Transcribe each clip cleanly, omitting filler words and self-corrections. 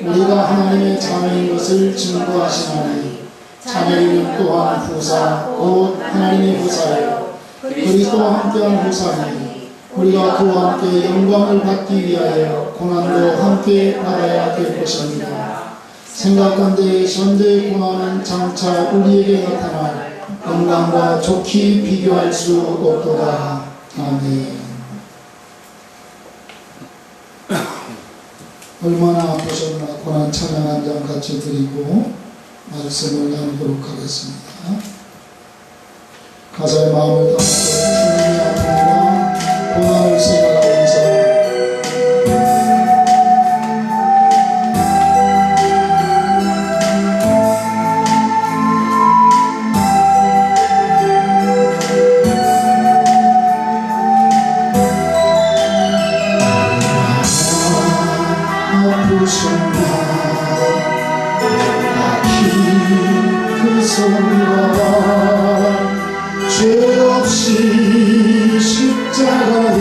우리가 하나님의 자녀인 것을 증거하시나니 자녀인 또한 후사 곧 하나님의 후사요 그리스도와 함께한 후사니 우리가 그와 함께 영광을 받기 위하여 고난도 함께 받아야 될 것입니다. 생각건대 현재의 고난은 장차 우리에게 나타날 영광과 좋게 비교할 수 없도다. 아멘. 얼마나 아프셨나 고난 찬양 한 장 같이 드리고 말씀을 나누도록 하겠습니다. 가사의 마음을 담고 주님의 아픔과 고난을 생각하면서 죄 없이 십자가에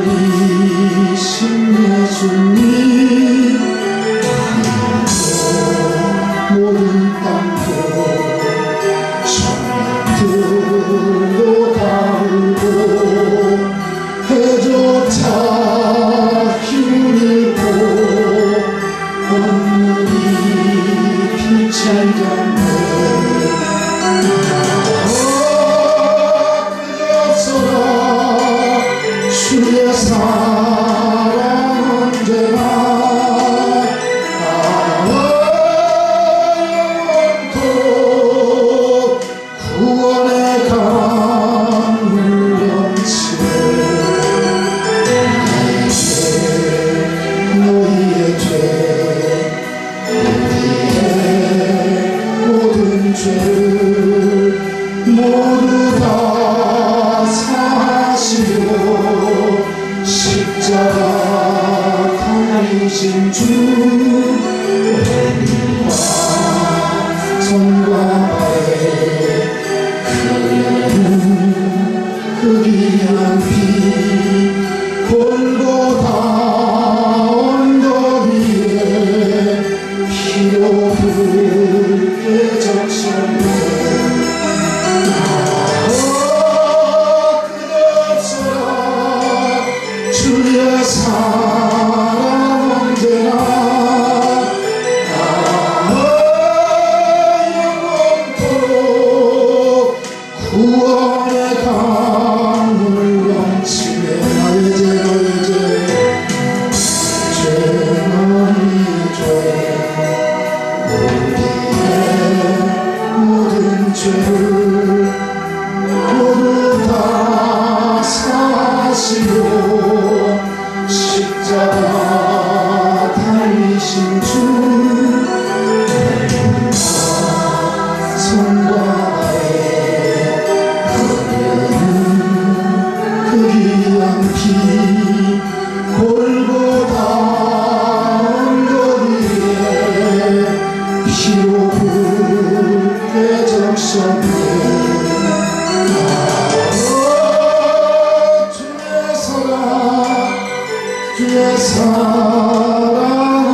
매달리신 예수님 모든 땅도 천막들도 닿고 해조차 힘을 잃고 온물이 빛을 잡네 주의 사랑 언제나 영원토록 구원의 강을 넘치네 너희의 죄 우리의 모든 죄를 모두 다 사시고 십자가 달리신 주 은과 선과 바에 그 귀한 피 골고다 언덕 위에 피로 붉게 적셨네 주의 사랑 언제나 영원토록 구원의 강을 넘치네 나의 죄 너의 죄 너의 죄 우리의 모든 죄를 모두 다 사시고 십자가 달리신 주 손과 발에 흐르는 그 귀한 피 골고다 언덕 위에 피로 붉게 적셨네 주의 사랑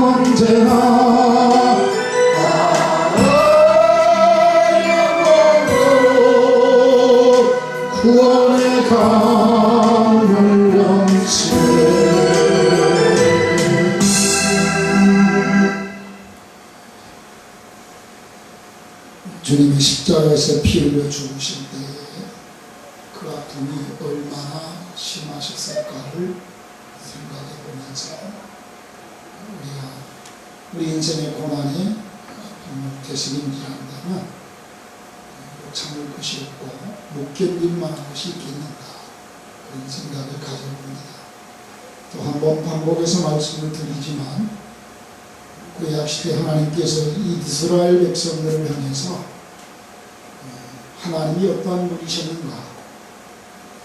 언제나 영원토록 구원의 강을 넘치네 주님이 십자가에서 피 흘려 죽으실 때 그 아픔이 얼마나 심하셨을까를 생각해 보면서 우리 인생의 고난이 대신인지 한다면 참을 것이 없고 못 견딜 만한 것이 있겠는가 그런 생각을 가져봅니다. 또 한 번 반복해서 말씀을 드리지만 구약시대 하나님께서 이 이스라엘 백성들을 향해서 하나님이 어떠한 분이셨는가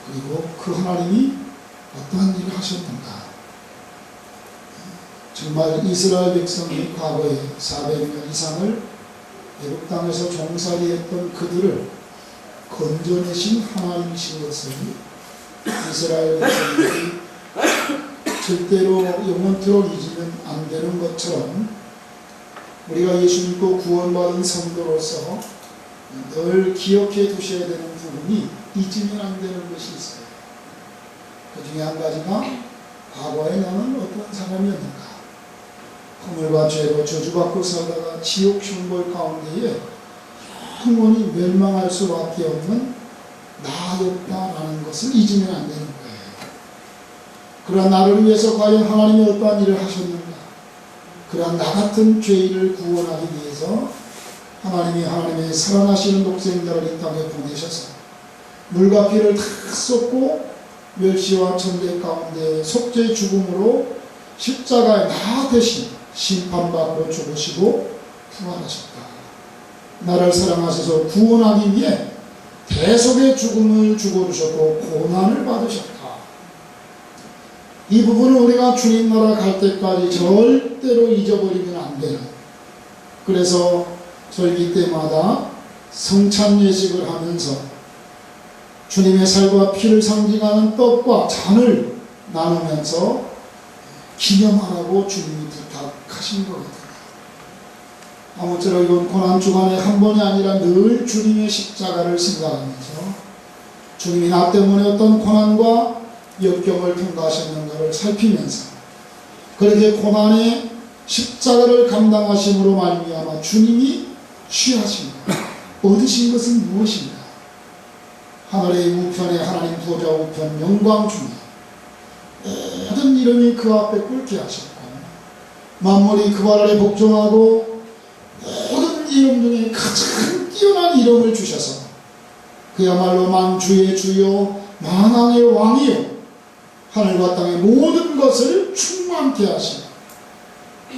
그리고 그 하나님이 어떠한 일을 하셨는가 정말 이스라엘 백성이 과거에 400년 이상을 애굽 땅에서 종살이했던 그들을 건져내신 하나님이신 것을 이스라엘 백성들이 절대로 영원토록 잊으면 안 되는 것처럼 우리가 예수 믿고 구원받은 성도로서 늘 기억해 두셔야 되는 부분이 잊으면 안 되는 것이 있어요. 그 중에 한 가지가 과거에 나는 어떤 사람이었는가, 허물과 죄로 저주받고 살다가 지옥 형벌 가운데에 영원히 멸망할 수밖에 없는 나였다라는 것을 잊으면 안 되는 거예요. 그러한 나를 위해서 과연 하나님이 어떠한 일을 하셨는가, 그러한 나 같은 죄인을 구원하기 위해서 하나님이 하나님의 살아나시는 독생자를 이 땅에 보내셔서 물과 피를 다 쏟고 멸시와 천대 가운데 속죄 죽음으로 십자가에 나 대신 심판받고 죽으시고 부활하셨다. 나를 사랑하셔서 구원하기 위해 대속의 죽음을 죽어주셨고 고난을 받으셨다. 이 부분은 우리가 주님 나라 갈 때까지 절대로 잊어버리면 안 돼요. 그래서 절기 때마다 성찬 예식을 하면서 주님의 살과 피를 상징하는 떡과 잔을 나누면서 기념하라고 주님이 부탁하신 거거든요. 아무쪼록 이번 고난주간에 한 번이 아니라 늘 주님의 십자가를 생각하면서 주님이 나 때문에 어떤 고난과 역경을 통과하셨는가를 살피면서 그렇게 고난의 십자가를 감당하심으로 말미암아 주님이 취하신 것, 얻으신 것은 무엇인가? 하늘의 우편에 하나님 보좌 우편 영광 중에 모든 이름이 그 앞에 꿇게 하셨고 만물이 그 발 아래 복종하고 모든 이름 중에 가장 뛰어난 이름을 주셔서 그야말로 만주의 주요 만왕의 왕이요 하늘과 땅의 모든 것을 충만케 하시고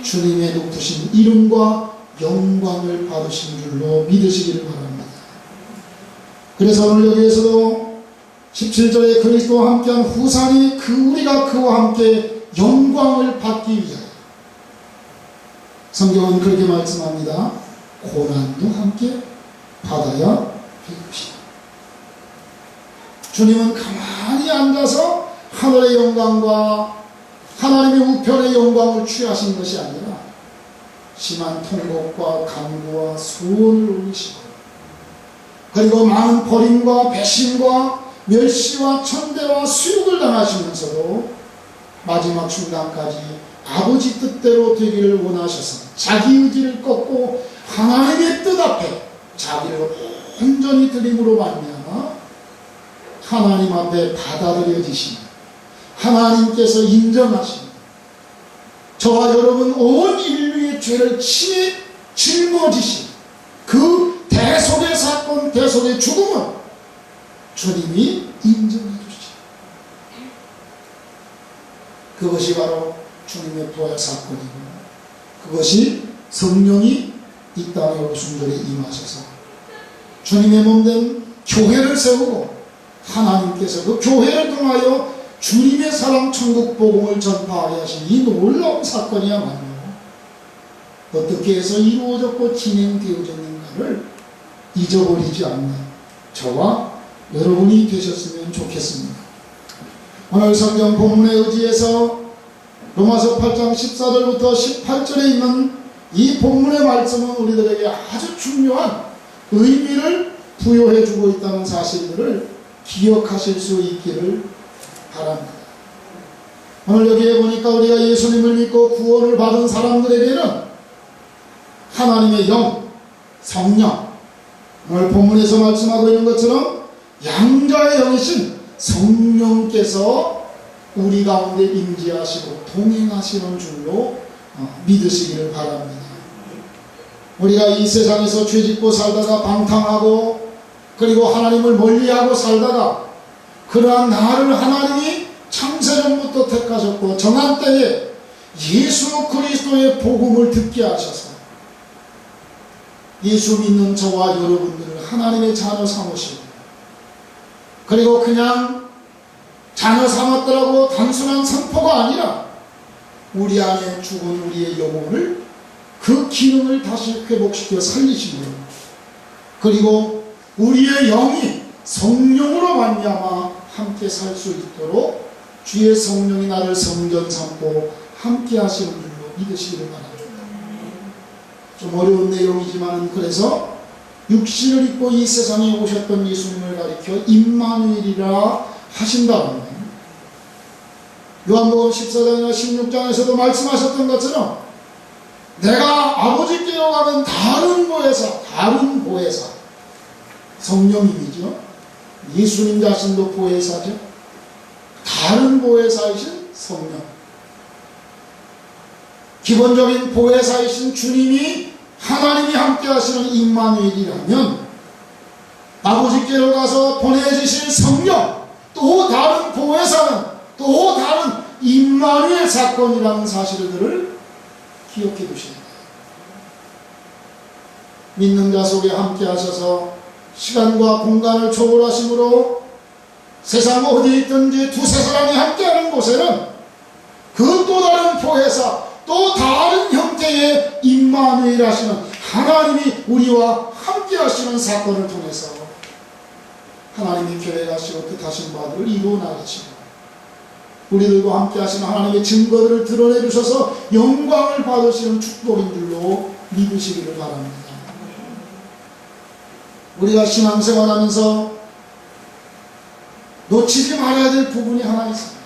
주님의 높으신 이름과 영광을 받으신 줄로 믿으시기를 바랍니다. 그래서 오늘 여기에서도 17절에 그리스도와 함께한 후산이 우리가 그와 함께 영광을 받기 위하여 성경은 그렇게 말씀합니다. 고난도 함께 받아야 할 것이다. 주님은 가만히 앉아서 하늘의 영광과 하나님의 우편의 영광을 취하신 것이 아니라 심한 통곡과 간구와 소원을 올리시고 그리고 많은 버림과 배신과 멸시와 천대와 수욕을 당하시면서도 마지막 순간까지 아버지 뜻대로 되기를 원하셔서 자기 의지를 꺾고 하나님의 뜻 앞에 자기를 온전히 드림으로 말미암아 하나님 앞에 받아들여지시는 하나님께서 인정하시는 저와 여러분 온 인류의 죄를 친히 짊어지신 그 대속의 사건, 대속의 죽음은 주님이 인정해 주시죠. 그것이 바로 주님의 부활 사건이고 그것이 성령이 이 땅에 오순절에 임하셔서 주님의 몸된 교회를 세우고 하나님께서 그 교회를 통하여 주님의 사랑 천국 복음을 전파하게 하신 이 놀라운 사건이야말로 어떻게 해서 이루어졌고 진행되어졌는가를 잊어버리지 않는 저와 여러분이 되셨으면 좋겠습니다. 오늘 성경 본문에 의지해서 로마서 8장 14절부터 18절에 있는 이 본문의 말씀은 우리들에게 아주 중요한 의미를 부여해 주고 있다는 사실들을 기억하실 수 있기를 바랍니다. 오늘 여기에 보니까 우리가 예수님을 믿고 구원을 받은 사람들에게는 하나님의 영, 성령, 오늘 본문에서 말씀하고 있는 것처럼 양자의 영이신 성령께서 우리 가운데 임재하시고 동행하시는 줄로 믿으시기를 바랍니다. 우리가 이 세상에서 죄짓고 살다가 방탕하고 그리고 하나님을 멀리하고 살다가 그러한 나를 하나님이 창세전부터 택하셨고 정한 때에 예수 그리스도의 복음을 듣게 하셔서 예수 믿는 저와 여러분들을 하나님의 자녀 삼으시고 그리고 그냥 자녀 삼았더라고 단순한 선포가 아니라 우리 안에 죽은 우리의 영혼을 그 기능을 다시 회복시켜 살리시고 그리고 우리의 영이 성령으로 말미암아 함께 살 수 있도록 주의 성령이 나를 성전 삼고 함께 하시는 줄로 믿으시기를 바랍니다. 좀 어려운 내용이지만 그래서 육신을 입고 이 세상에 오셨던 예수님을 가리켜 임마누엘이라 하신다면 요한복음 14장이나 16장에서도 말씀하셨던 것처럼 내가 아버지께로 가면 다른 보혜사 성령님이죠. 예수님 자신도 보혜사죠. 다른 보혜사이신 성령, 기본적인 보혜사이신 주님이 하나님이 함께 하시는 임마누엘이라면 아버지께로 가서 보내주실 성령, 또 다른 보혜사는 또 다른 임마누엘 사건이라는 사실들을 기억해 두셔야 돼요. 믿는 자 속에 함께 하셔서 시간과 공간을 초월하심으로 세상 어디에 있든지 두세 사람이 함께하는 곳에는 그 또 다른 보혜사, 또 다른 형태의 임마누엘 하시는 하나님이 우리와 함께 하시는 사건을 통해서 하나님이 계획하시고 뜻하신 바들을 이루어 나가시고 우리들과 함께 하시는 하나님의 증거들을 드러내 주셔서 영광을 받으시는 축복인 줄로 믿으시기를 바랍니다. 우리가 신앙생활하면서 놓치지 말아야 될 부분이 하나 있습니다.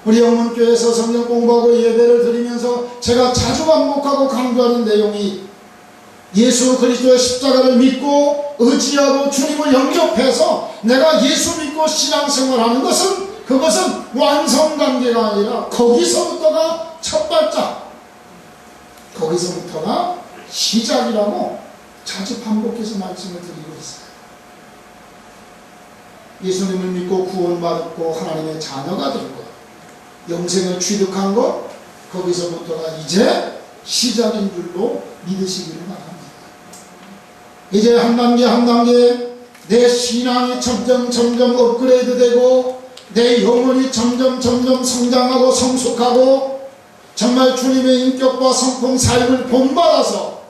우리 영문교회에서 성경 공부하고 예배를 드리면서 제가 자주 반복하고 강조하는 내용이 예수 그리스도의 십자가를 믿고 의지하고 주님을 영접해서 내가 예수 믿고 신앙생활하는 것은 그것은 완성단계가 아니라 거기서부터가 첫 발짝, 거기서부터가 시작이라고 자주 반복해서 말씀을 드리고 있어요. 예수님을 믿고 구원받고 하나님의 자녀가 되고 영생을 취득한 것, 거기서부터가 이제 시작인 줄로 믿으시기를 바랍니다. 이제 한 단계 한 단계 내 신앙이 점점 업그레이드 되고 내 영혼이 점점 성장하고 성숙하고 정말 주님의 인격과 성품 삶을 본받아서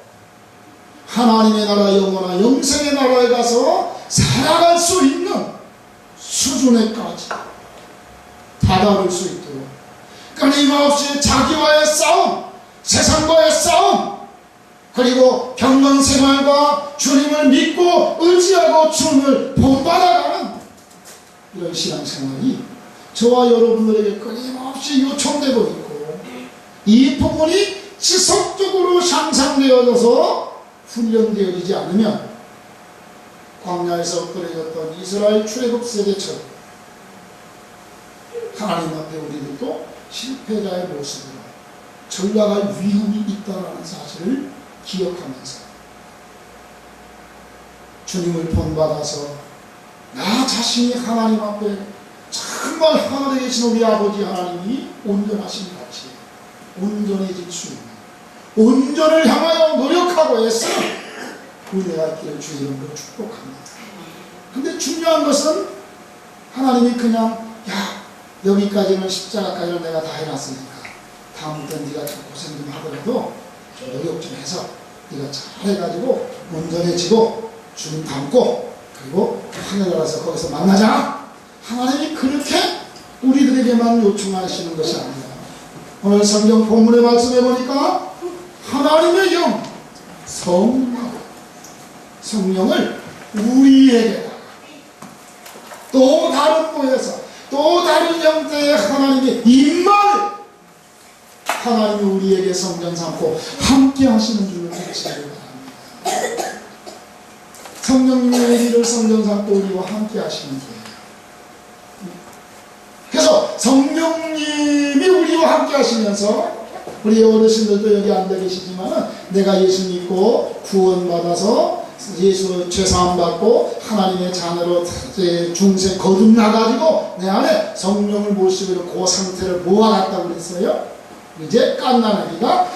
하나님의 나라 영원한 영생의 나라에 가서 살아갈 수 있는 수준에까지 다다를 수 있도록 끊임없이 자기와의 싸움, 세상과의 싸움, 그리고 경건생활과 주님을 믿고 의지하고 주님을 본받아가는 이런 신앙생활이 저와 여러분들에게 끊임없이 요청되고 있고 이 부분이 지속적으로 향상되어져서 훈련되어지지 않으면 광야에서 끓여졌던 이스라엘 출애굽 세대처럼 하나님 앞에 우리들도 실패자의 모습으로 전락할 위험이 있다는 사실을 기억하면서 주님을 본받아서 나 자신이 하나님 앞에 정말 하늘에 계신 우리 아버지 하나님이 온전하신 같이 온전해질 수 있는 온전을 향하여 노력하고 애써 은혜가 있기를 주의 이름으로 축복합니다. 근데 중요한 것은 하나님이 그냥 여기까지는 십자가까지는 내가 다 해놨으니까 다음부터 네가 좀 고생 좀 하더라도 좀 노력 좀 해서 네가 잘 해가지고 온전해지고 주님 닮고 그리고 하늘에 가서 거기서 만나자. 하나님이 그렇게 우리들에게만 요청하시는 것이 아니라 오늘 성경 본문의 말씀해 보니까 하나님의 영 성령을 우리에게 또 다른 곳에서 또 다른 형태의 하나님의 임마를 하나님이 우리에게 성전 삼고 함께 하시는 줄을 믿으시기 바랍니다. 성령님의 일을 성전 삼고 우리와 함께 하시는 거예요. 그래서 성령님이 우리와 함께 하시면서 우리 어르신들도 여기 앉아 계시지만 내가 예수 믿고 구원받아서 예수 죄사함 받고 하나님의 자녀로 중생 거듭나가지고 내 안에 성령을 모시고 그 상태를 모아놨다고 그랬어요. 이제 갓난아기가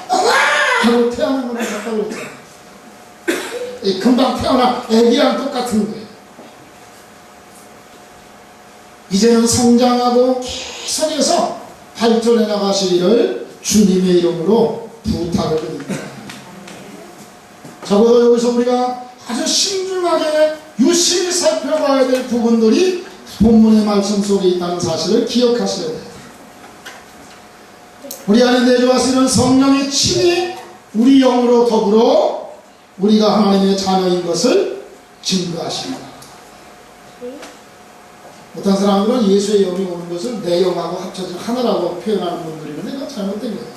하고 태어난 거랑 같다고 그랬잖아요. 금방 태어난 애기랑 똑같은 거예요. 이제는 성장하고 계속해서 발전해 나가시기를 주님의 이름으로 부탁을 드립니다. 적어도 여기서 우리가 아주 신중하게 유심히 살펴봐야 될 부분들이 본문의 말씀 속에 있다는 사실을 기억하셔야 돼요. 우리 안에 내주하시는 성령이 친히 우리 영으로 더불어 우리가 하나님의 자녀인 것을 증거하십니다. 어떤 사람들은 예수의 영이 오는 것을 내 영하고 합쳐진 하나라고 표현하는 분들이 있는데 그건 잘못된 거예요.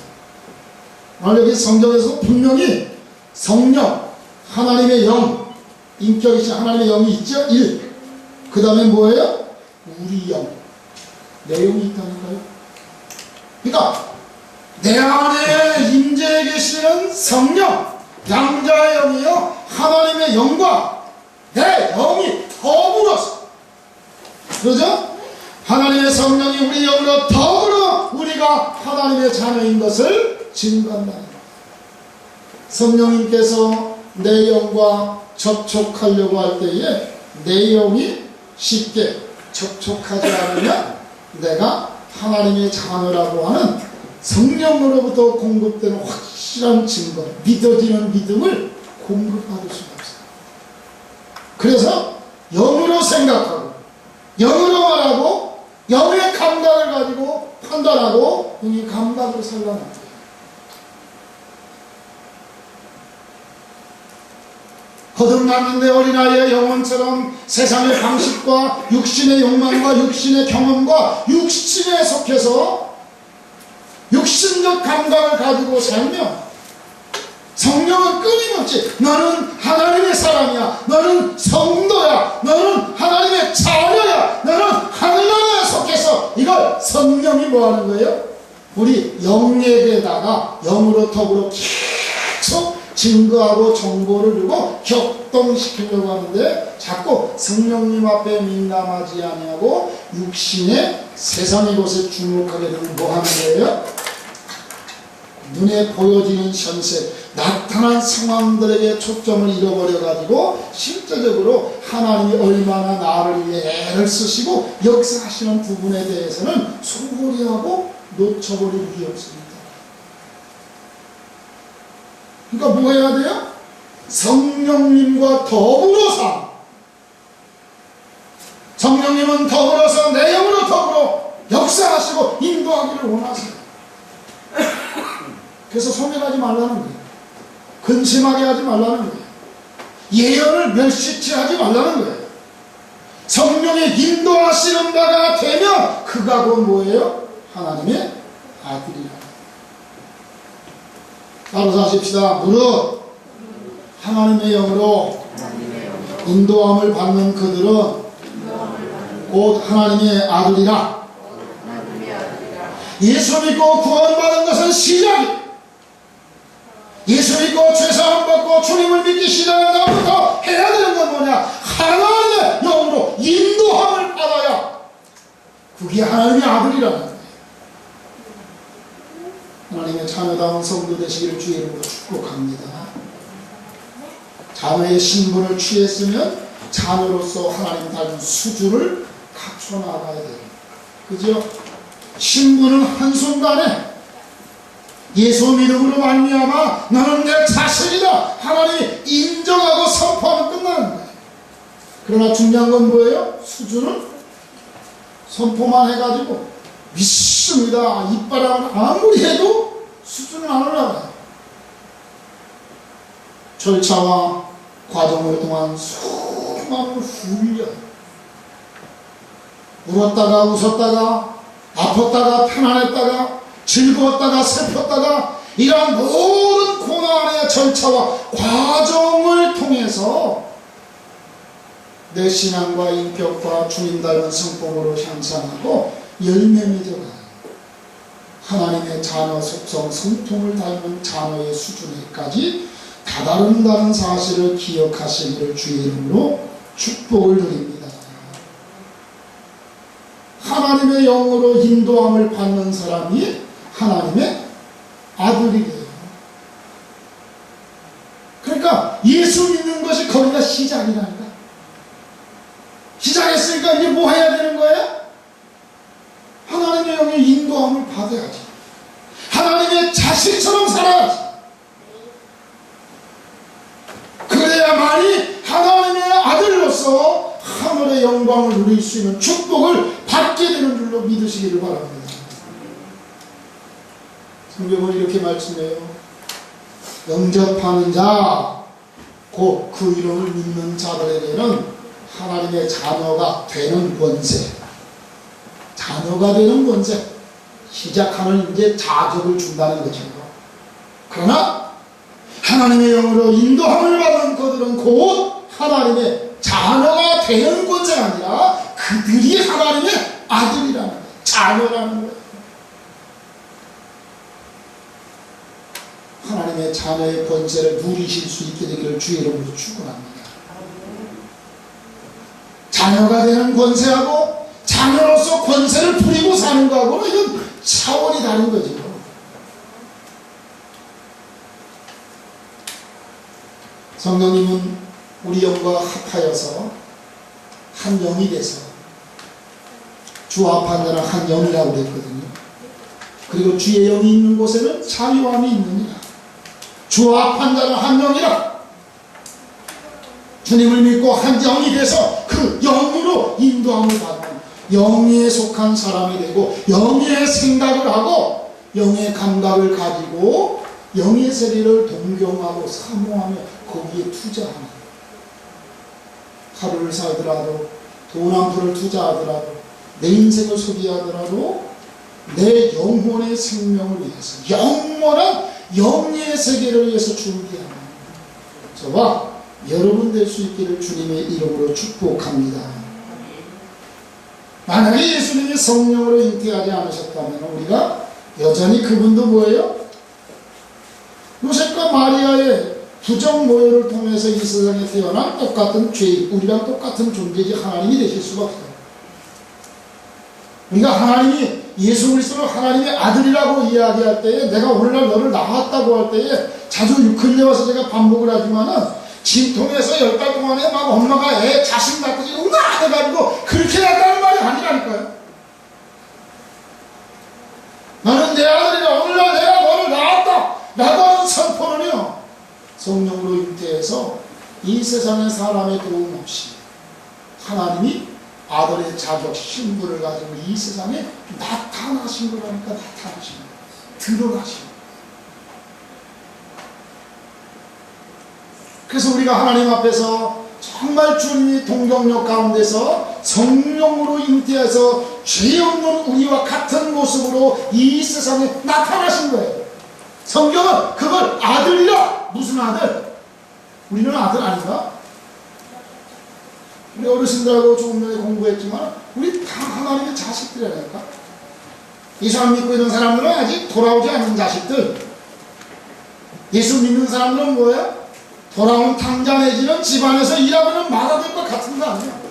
오늘 여기 성경에서 분명히 성령, 하나님의 영, 인격이신 하나님의 영이 있죠? 1. 그 다음에 뭐예요? 우리 영. 내 영이 있다니까요. 그러니까 내 안에 임재해 계시는 성령, 양자의 영이요 하나님의 영과 내 영이 더불어서, 그러죠? 하나님의 성령이 우리 영으로 더불어 우리가 하나님의 자녀인 것을 증거한다. 성령님께서 내 영과 접촉하려고 할 때에 내 영이 쉽게 접촉하지 않으면 내가 하나님의 자녀라고 하는 성령으로부터 공급되는 확실한 증거, 믿어지는 믿음을 공급받을 수가 없어요. 그래서 영으로 생각하고 영으로 말하고 영의 감각을 가지고 판단하고 영의 감각으로 살라는 거예요. 거듭났는데 어린아이의 영혼처럼 세상의 방식과 육신의 욕망과 육신의 경험과 육신에 속해서 육신적 감각을 가지고 살면 성령은 끊임없이 너는 하나님의 사람이야, 너는 성도야, 너는 하나님의 자녀야, 너는 하늘나라에 속해서 이걸 성령이 뭐하는 거예요? 우리 영에게다가 영으로 더불어 계속 증거하고 정보를 주고 격동시키려고 하는데 자꾸 성령님 앞에 민감하지 아니하고 육신의 세상의 것에 주목하게 되면 뭐 하는 거예요? 눈에 보여지는 현세, 나타난 상황들에게 초점을 잃어버려가지고 실제적으로 하나님이 얼마나 나를 위해 애를 쓰시고 역사하시는 부분에 대해서는 소홀히 하고 놓쳐버릴 일이 없습니다. 그러니까 뭐 해야 돼요? 성령님과 더불어서, 성령님은 더불어서 내 영으로 더불어 역사하시고 인도하기를 원하세요. 그래서 소멸하지 말라는 거예요. 근심하게 하지 말라는 거예요. 예언을 멸시치 하지 말라는 거예요. 성령의 인도하시는 바가 되면 그가 곧 뭐예요? 하나님의 아들이라. 따라서 하십시다. 무릇 하나님의 영으로 인도함을 받는 그들은 곧 하나님의 아들이라. 예수 믿고 구원받은 것은 시작이에요. 예수 믿고 죄사함 받고 주님을 믿기 시작한 다음부터 해야 되는 건 뭐냐? 하나님의 영으로 인도함을 받아야 그게 하나님의 아들이라는 거예요. 하나님의 자녀다운 성도 되시기를 주의 이름으로 축복합니다. 자녀의 신분을 취했으면 자녀로서 하나님 닮은 수준을 갖춰 나가야 돼요. 그죠? 신분은 한순간에 예수 믿음으로 말미암아 너는 내 자식이다 하나님이 인정하고 선포하면 끝나는 거예요. 그러나 중요한 건 뭐예요? 수준은 선포만 해가지고 믿습니다 이빨을 아무리 해도 수준은 안 올라가요. 절차와 과정을 통한 수많은 훈련, 울었다가 웃었다가 아팠다가 편안했다가 즐거웠다가 슬펐다가 이러한 모든 고난의 절차와 과정을 통해서 내 신앙과 인격과 주님 닮은 성품으로 향상하고 열매 맺어가요. 하나님의 자녀 속성 성품을 닮은 자녀의 수준에까지 다다른다는 사실을 기억하시기를 주의 이름으로 축복을 드립니다. 하나님의 영으로 인도함을 받는 사람이 하나님의 아들이 돼요. 그러니까 예수 믿는 것이 거기가 시작이라니까. 시작했으니까 이제 뭐 해야 되는 거예요? 하나님의 영의 인도함을 받아야지. 하나님의 자식처럼 살아야지. 그래야만이 하나님의 아들로서 하늘의 하나님의 영광을 누릴 수 있는 축복을 받게 되는 줄로 믿으시기를 바랍니다. 성경은 이렇게 말씀해요. 영접하는 자, 곧 그 이름을 믿는 자들에게는 하나님의 자녀가 되는 권세, 자녀가 되는 권세, 시작하는 이제 자격을 준다는 거죠. 그러나 하나님의 영으로 인도함을 받은 그들은 곧 하나님의 자녀가 되는 권세가 아니라 그들이 하나님의 아들이라는 거예요. 자녀라는 거예요. 하나님의 자녀의 권세를 누리실 수 있게 되기를 주의 이름으로 축원합니다. 자녀가 되는 권세하고 자녀로서 권세를 부리고 사는 거하고는 이건 차원이 다른 거죠. 성령님은 우리 영과 합하여서 한 영이 돼서 주와 합한 자는 한 영이라고 그랬거든요. 그리고 주의 영이 있는 곳에는 자유함이 있느니라. 주와 합한 자는 한 영이라. 주님을 믿고 한 영이 돼서 그 영으로 인도함을 받는 영에 속한 사람이 되고 영의 생각을 하고 영의 감각을 가지고 영의 세계를 동경하고 사모하며 거기에 투자하는, 하루를 살더라도 돈 한 푼을 투자하더라도 내 인생을 소비하더라도 내 영혼의 생명을 위해서 영원한 영의 세계를 위해서 준비하는 저와 여러분 될 수 있기를 주님의 이름으로 축복합니다. 만약에 예수님이 성령으로 잉태하지 않으셨다면 우리가 여전히 그분도 뭐예요? 요셉과 마리아의 부정 모혈을 통해서 이 세상에 태어난 똑같은 죄인, 우리랑 똑같은 존재지 하나님이 되실 수가 없어요. 우리가 하나님이 예수 그리스도를 하나님의 아들이라고 이야기할 때에, 내가 오늘날 너를 낳았다고 할 때에 자주 근래 와서 제가 반복을 하지만은 진통에서 10달 동안에 막 엄마가 애 자식 낳듯이 응아 해가지고 그렇게 낳았다는 말이 아니라니까요. 나는 내 아들이라, 오늘날 내가 너를 낳았다 라고 하는 선포는요, 성령으로 잉태해서 이 세상의 사람의 도움 없이 하나님이 아들의 자격, 신분을 가지고 이 세상에 나타나신 거라니까. 나타나신 거예요. 드러나신 거예요. 그래서 우리가 하나님 앞에서 정말 주님이 동정력 가운데서 성령으로 잉태해서 죄 없는 우리와 같은 모습으로 이 세상에 나타나신 거예요. 성경은 그걸 아들이라. 무슨 아들? 우리는 아들 아닌가? 우리 어르신들하고 조금 전에 공부했지만 우리 다 하나님의 자식들이라니까. 예수 안 믿고 있는 사람들은 아직 돌아오지 않은 자식들. 예수 믿는 사람들은 뭐예요? 돌아온 탕자 내지는 집안에서 일하고 있는 마다들과 같은 거 아니에요.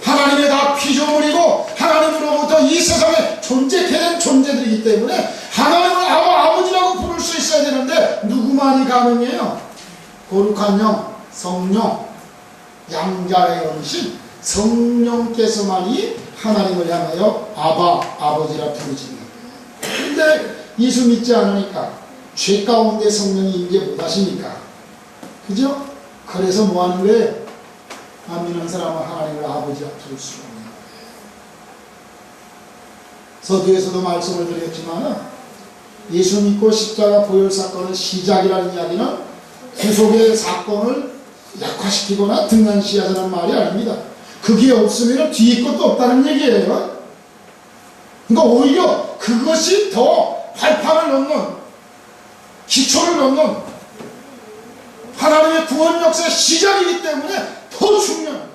하나님의 다 피조물이고 하나님으로부터 이 세상에 존재케 된 존재들이기 때문에 하나님을 아버지라고 부를 수 있어야 되는데 누구만이 가능해요? 거룩한 영, 성령, 양자의 영이신 성령께서만이 하나님을 향하여 아버지라 부르시는 거예요. 그런데 예수 믿지 않으니까 죄 가운데 성령이 임재 못하시니까, 그죠? 그래서 뭐 하는 거예요? 안 믿는 사람은 하나님을 아버지라 부를 수가 없는 거예요. 서두에서도 말씀을 드렸지만 예수 믿고 십자가 보혈 사건의 시작이라는 이야기는 구속의 사건을 약화시키거나 등한시하자는 말이 아닙니다. 그게 없으면 뒤에 것도 없다는 얘기예요. 그러니까 오히려 그것이 더 발판을 넣는, 기초를 넣는 하나님의 구원 역사의 시작이기 때문에 더 중요한 거죠.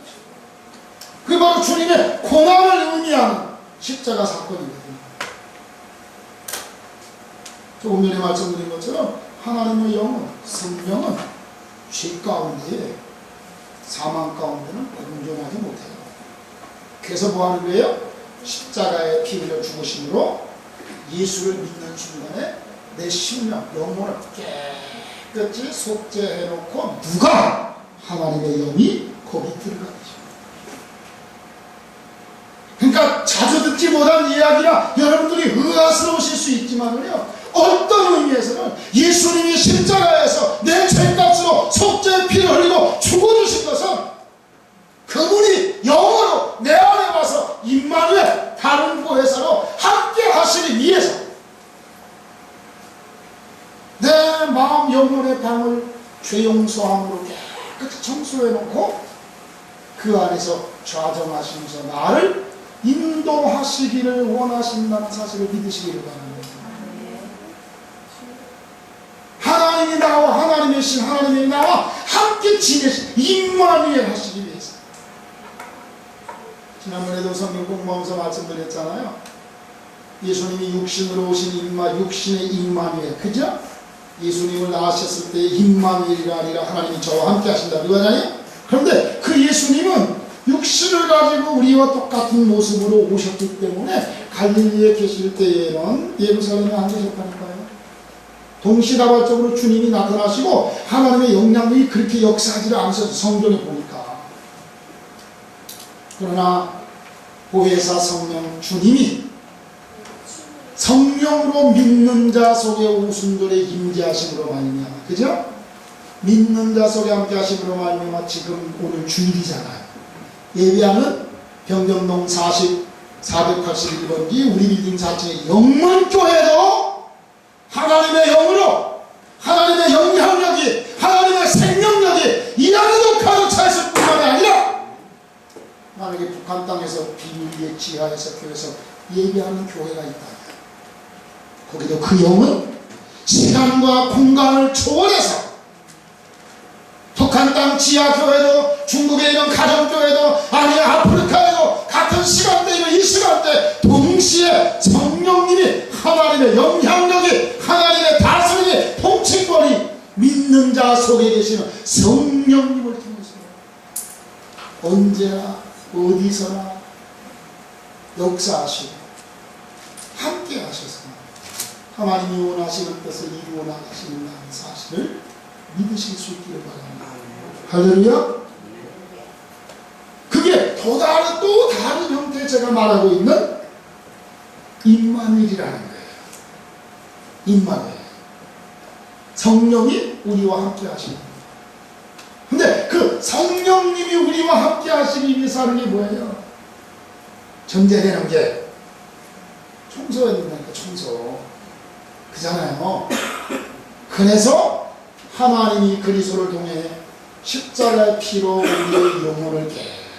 그게 바로 주님의 고난을 의미하는 십자가 사건이거든요. 조금 전에 말씀드린 것처럼 하나님의 영은, 성령은 죄 가운데, 사망 가운데는 공존하지 못해요. 그래서 뭐 하는 거예요? 십자가에 피 흘려 죽으심으로 예수를 믿는 순간에 내 심령, 영혼을 깨끗이 속죄해놓고 누가? 하나님의 영이 거기 들어가죠. 그러니까 자주 듣지 못한 이야기라 여러분들이 의아스러우실 수 있지만요, 어떤 의미에서는 예수님이 십자가에서 내 죄값으로 속죄의 피를 흘리고 죽어주신 것은 그분이 영원히 마음 영혼의 방을 죄 용서함으로 깨끗이 청소해 놓고 그 안에서 좌정하시면서 나를 인도하시기를 원하신다는 사실을 믿으시기를 바랍니다. 하나님이 나와 하나님의 신 하나님이 나와 함께 지내시 임마누엘 하시기 위해서. 지난번에도 성경 공부하면서 말씀드렸잖아요. 예수님이 육신으로 오신 육신의 임마누엘, 그죠? 예수님을 낳으셨을 때 임마누엘이라 아니라 하나님이 저와 함께 하신다 그러잖아요. 그런데 그 예수님은 육신을 가지고 우리와 똑같은 모습으로 오셨기 때문에 갈릴리에 계실 때에는 예루살렘에 안 계셨다니까요. 동시다발적으로 주님이 나타나시고 하나님의 영향력이 그렇게 역사하지 않으셔서 성경에 보니까. 그러나 보혜사 성령 주님이 성령으로 믿는 자 속에 오순절에 임재하심으로 말미암아, 그죠? 믿는 자 속에 함께 하심으로 말미암아 지금 오늘 주일이잖아요. 예배하는 병정동 481번지 우리 빌딩 4층의 영문교회도 하나님의 영으로 하나님의 영향력이 하나님의 생명력이 이 안에도 가득 차 있을 뿐만이 아니라 만약에 북한 땅에서 비밀리에 지하에서 교회에서 예배하는 교회가 있다. 거기도 그 영은 시간과 공간을 초월해서 북한 땅 지하교회도 중국에 있는 가정교회도 아니 아프리카에도 같은 시간대이면 이 시간대 동시에 성령님이 하나님의 영향력이 하나님의 다스림이 통치권이 믿는 자 속에 계시는 성령님을 통해서 언제나 어디서나 역사하시고 함께 하셔서 하나님이 원하시는 뜻을 이루어 나가시는 사실을 믿으실 수 있기를 바랍니다. 할렐루야. 그게 또 다른 형태의 제가 말하고 있는 임마누엘이라는 거예요. 임마누엘. 성령이 우리와 함께 하시는 거예요. 근데 그 성령님이 우리와 함께 하시기 위해서 하는 게 뭐예요? 전제되는 게 청소해야 된다니까, 청소. 그잖아요. 그래서 하나님이 그리스도를 통해 십자가의 피로 우리의 영혼을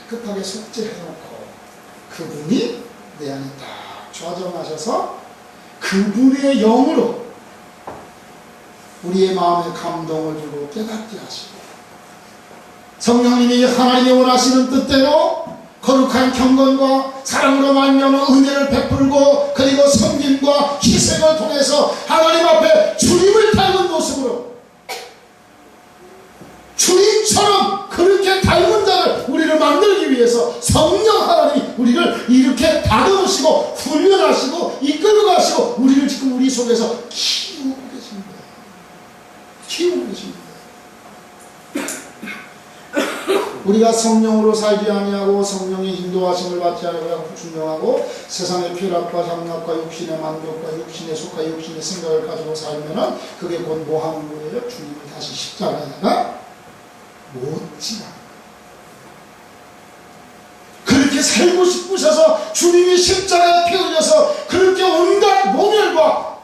깨끗하게 속죄해놓고 그분이 내 안에 딱 좌정하셔서 그분의 영으로 우리의 마음에 감동을 주고 깨닫게 하시고 성령님이 하나님이 원하시는 뜻대로 거룩한 경건과 사랑으로 말미암아 은혜를 베풀고 그리고 섬김과 희생을 통해서 하나님 앞에 주님을 닮은 모습으로 주님처럼 그렇게 닮은 자를 우리를 만들기 위해서 성령 하나님이 우리를 이렇게 다듬으시고 훈련하시고 이끌어가시고 우리를 지금 우리 속에서 키우고 계십니다. 키우고 계십니다. 우리가 성령으로 살지 아니하고 성령의 인도하심을 받지 아니하고 분명하고 세상의 쾌락과 장락과 육신의 만족과 육신에 속하 육신의 생각을 가지고 살면은 그게 곧 뭐 하는 거예요? 주님을 다시 십자가에다가 못 지나. 그렇게 살고 싶으셔서 주님이 십자가에 피 흘려서 그렇게 온갖 모멸과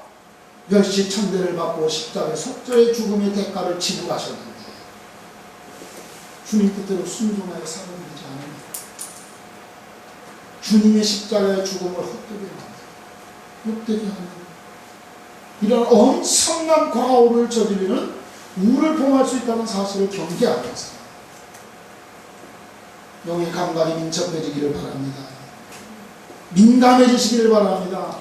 멸시 천대를 받고 십자가의 속죄의 죽음의 대가를 지고 가셨는데 주님 뜻대로 순종하여 살아내지 않으면 주님의 십자가의 죽음을 헛되게 하는 이런 엄청난 과오를 저지르는 우를 범할 수 있다는 사실을 경계하면서 영의 감각이 민첩해지기를 바랍니다. 민감해지시기를 바랍니다.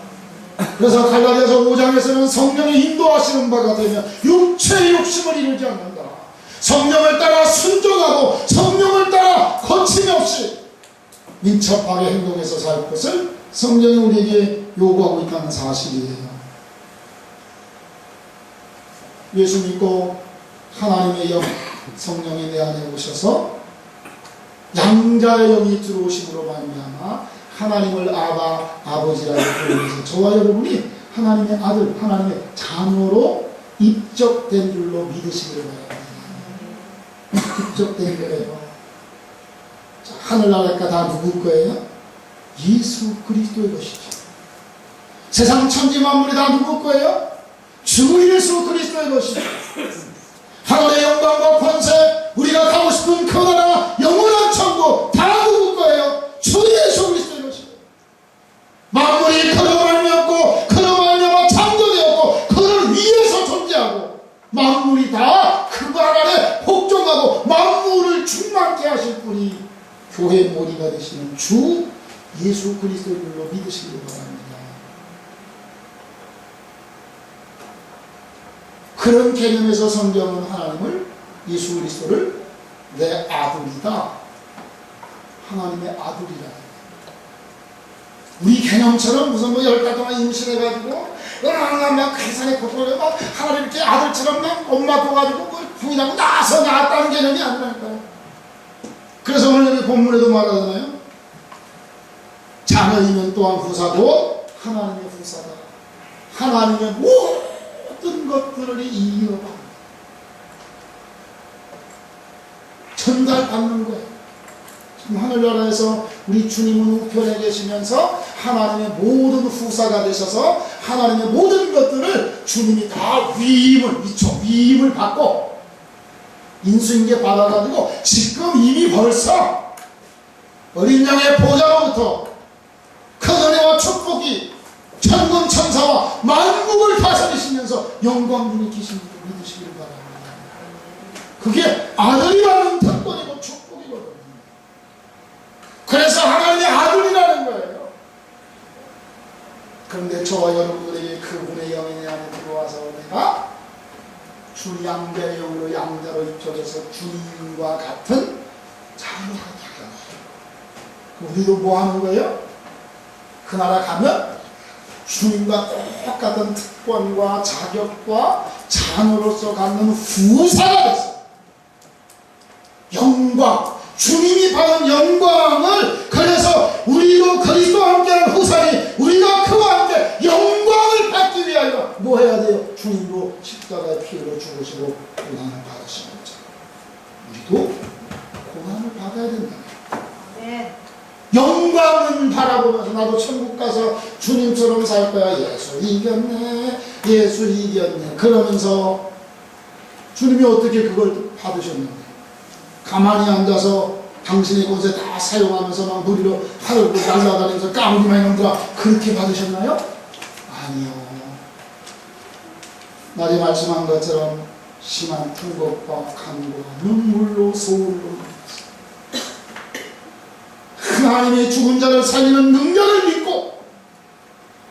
그래서 갈라디아서 5장에서는 성령이 인도하시는 바가 되면 육체의 욕심을 이루지 않는다. 성령을 따라 순종하고 성령을 따라 거침없이 민첩하게 행동해서 살 것을 성령이 우리에게 요구하고 있다는 사실이에요. 예수 믿고 하나님의 영 성령이 내 안에 오셔서 양자의 영이 들어오심으로 말미암아 하나님을 아바 아버지라고 부르면서 저와 여러분이 하나님의 아들 하나님의 자녀로 입적된 줄로 믿으시기를 바랍니다. 입적된 거예요. 하늘나라가 다 누구 거예요? 예수 그리스도의 것이죠. 세상 천지 만물이 다 누구 거예요? 주 예수 그리스도의 것입니다. 하늘의 영광과 권세, 우리가 가고 싶은 그 나라 영원한 천국 다 누구 거예요? 주 예수 그리스도의 것입니다. 만물이 그로 말미암고 그로 말미암아 창조되었고 그를 위해서 존재하고 만물이 다 그 발 아래 복종하고 만물을 충만케 하실 분이 교회 머리가 되시는 주 예수 그리스도를 믿으시기 바랍니다. 그런 개념에서 성경은 하나님을, 예수 그리스도를 내 아들이다, 하나님의 아들이라. 우리 개념처럼 무슨 뭐 10달 동안 임신해가지고 막 계산에 고통을 막 하나님 이렇게 아들처럼 막 엄마 둬가지고 뭐 부인하고 나서 낳았다는 개념이 아니라니까요. 그래서 오늘 여기 본문에도 말하잖아요. 자녀이면 또한 후사고 하나님의 후사다. 하나님의 모든 것들을 이어받는, 전달받는 거예요. 하늘나라에서 우리 주님은 우편에 계시면서 하나님의 모든 후사가 되셔서 하나님의 모든 것들을 주님이 다 위임을 받고 인수인계 받아가지고 지금 이미 벌써 어린 양의 보좌로부터 큰 은혜와 축복이 천군 천사와 만국을 다스리시면서 영광분이 계신 줄 믿으시기를 바랍니다. 그게 아들이 받는 특권이고 축복이거든요. 그래서 하나님의 아들이라는 거예요. 그런데 저와 여러분들에게 그분의 영이 내 안에 들어와서 내가 주 양자의 영으로 양자로 입혀져서 주님과 같은 자녀가 되는 거예요. 우리도 뭐 하는 거예요? 그 나라 가면 주님과 똑같은 특권과 자격과 자녀로서 갖는 후사가 됐어요. 영광, 주님이 받은 영광을, 그래서 우리도 그리스도와 함께하는 후사니 우리가 그와 함께 영광을 받기 위하여 뭐 해야 돼요? 주님도 십자가의 피로 죽으시고 고난을 받으신 거죠. 우리도 고난을 받아야 된다. 네. 영광은 바라보면서 나도 천국 가서 주님처럼 살 거야. 예수 이겼네, 예수 이겼네. 그러면서 주님이 어떻게 그걸 받으셨는데? 가만히 앉아서 당신의 곳에 다 사용하면서 막 무리로 하늘로 날아다니면서 까무리만 이놈들아 그렇게 받으셨나요? 아니요. 날이 말씀한 것처럼 심한 통곡과 간구와 눈물로 소울로 하나님의 죽은 자를 살리는 능력을 믿고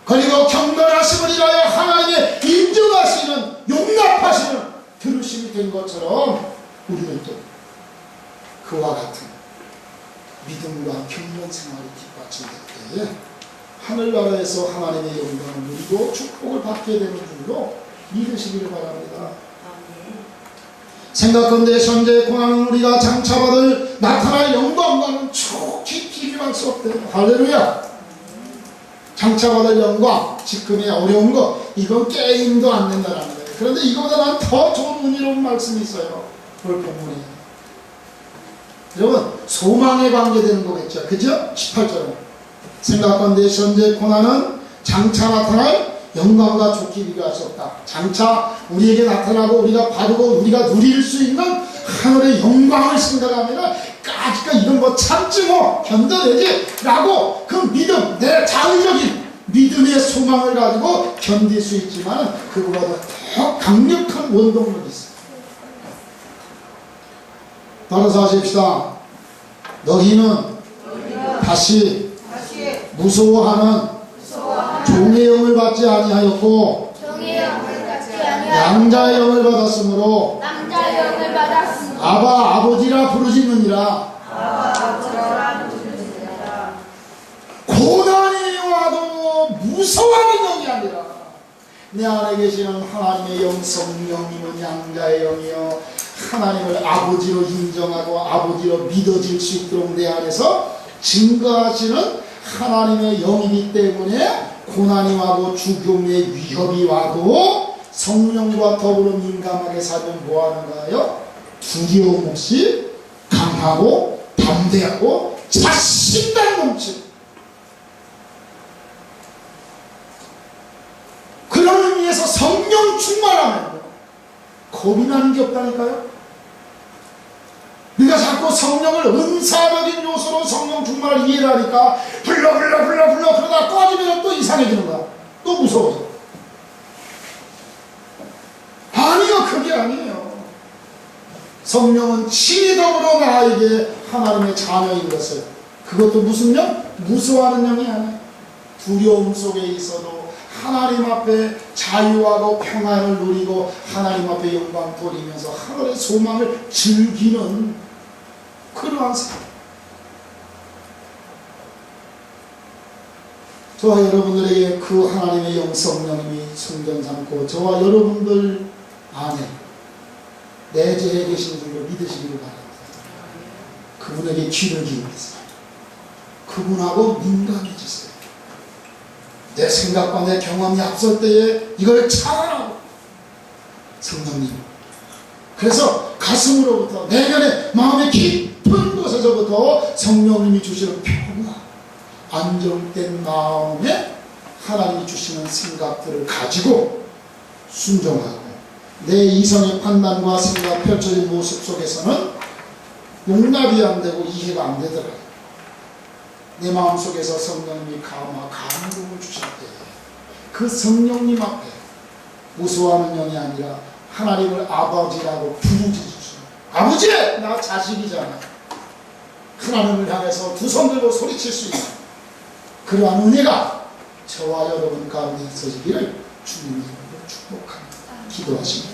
그리고 경건하심을 인하여 하나님의 인정하시는 용납하시는 들으심이 된 것처럼 우리들도 그와 같은 믿음과 경건 생활이 뒷받침될 때에 하늘나라에서 하나님의 영광을 누리고 축복을 받게 되는 줄로 믿으시기를 바랍니다. 생각건대 현재 고난은 우리가 장차받을 나타날 영광과는 촉히 비교할 수 없대요. 할렐루야. 장차받을 영광, 지금의 어려운 것, 이건 게임도 안 된다는 거예요. 그런데 이거보다는 더 좋은 은혜로운 말씀이 있어요. 오늘 본문에. 여러분, 소망에 관계되는 거겠죠. 그죠? 18절은 생각건대 현재 고난은 장차 나타날 영광과 좋게 비교할 수 없다. 장차 우리에게 나타나고 우리가 받고 우리가 누릴 수 있는 하늘의 영광을 생각하면 까짓까 이건 뭐 참지 뭐 견뎌내지 라고 그 믿음, 내 자의적인 믿음의 소망을 가지고 견딜 수 있지만 그거보다 더 강력한 원동력이 있어요. 따라서 하십시다. 너희는 다시 무서워하는 종의 영을 받지 아니하였고 양자의 영을 받았으므로 아바 아버지라 부르짖느니라. 고난이 와도 무서워하는 영이 아니라 내 안에 계시는 하나님의 영 성령님은 양자의 영이요 하나님을 아버지로 인정하고 아버지로 믿어질 수 있도록 내 안에서 증거하시는 하나님의 영이기 때문에 고난이 와도 죽음의 위협이 와도 성령과 더불어 민감하게 살면 뭐하는가요? 두려움 없이 강하고 담대하고 자신감 넘치는 그런 의미에서 성령 충만 겁이 나는 게 없다니까요. 네가 자꾸 성령을 은사적인 요소로 성령 충만을 이해를 하니까 불러 그러다 꺼지면 또 이상해지는 거야. 또 무서워져. 아니요, 그게 아니에요. 성령은 진정으로 나에게 하나님의 자녀인 것을, 그것도 무슨 영? 무서워하는 영이 아니에요. 두려움 속에 있어도 하나님 앞에 자유하고 평안을 누리고 하나님 앞에 영광 돌리면서 하늘의 소망을 즐기는 그러한 삶. 저와 여러분들에게 그 하나님의 영 성령님이 성전 삼고 저와 여러분들 안에 내재해 계신 줄로 믿으시기를 바랍니다. 그분에게 귀를 기울이세요. 그분하고 민감해지세요. 내 생각과 내 경험이 앞설 때에 이걸 찬양하고 성령님, 그래서 가슴으로부터 내면의 마음의 깊은 곳에서부터 성령님이 주시는 평화, 안정된 마음에 하나님이 주시는 생각들을 가지고 순종하고 내 이성의 판단과 생각 펼쳐진 모습 속에서는 용납이 안 되고 이해가 안 되더라고요. 내 마음속에서 성령님이 감동을 주실 때 그 성령님 앞에 무서워하는 영이 아니라 하나님을 아버지라고 부르짖으시는, 아버지! 나 자식이잖아. 하나님을 향해서 두 손 들고 소리칠 수 있는 그러한 은혜가 저와 여러분 가운데 있어지기를 주님의 이름으로 축복합니다. 기도하십니다.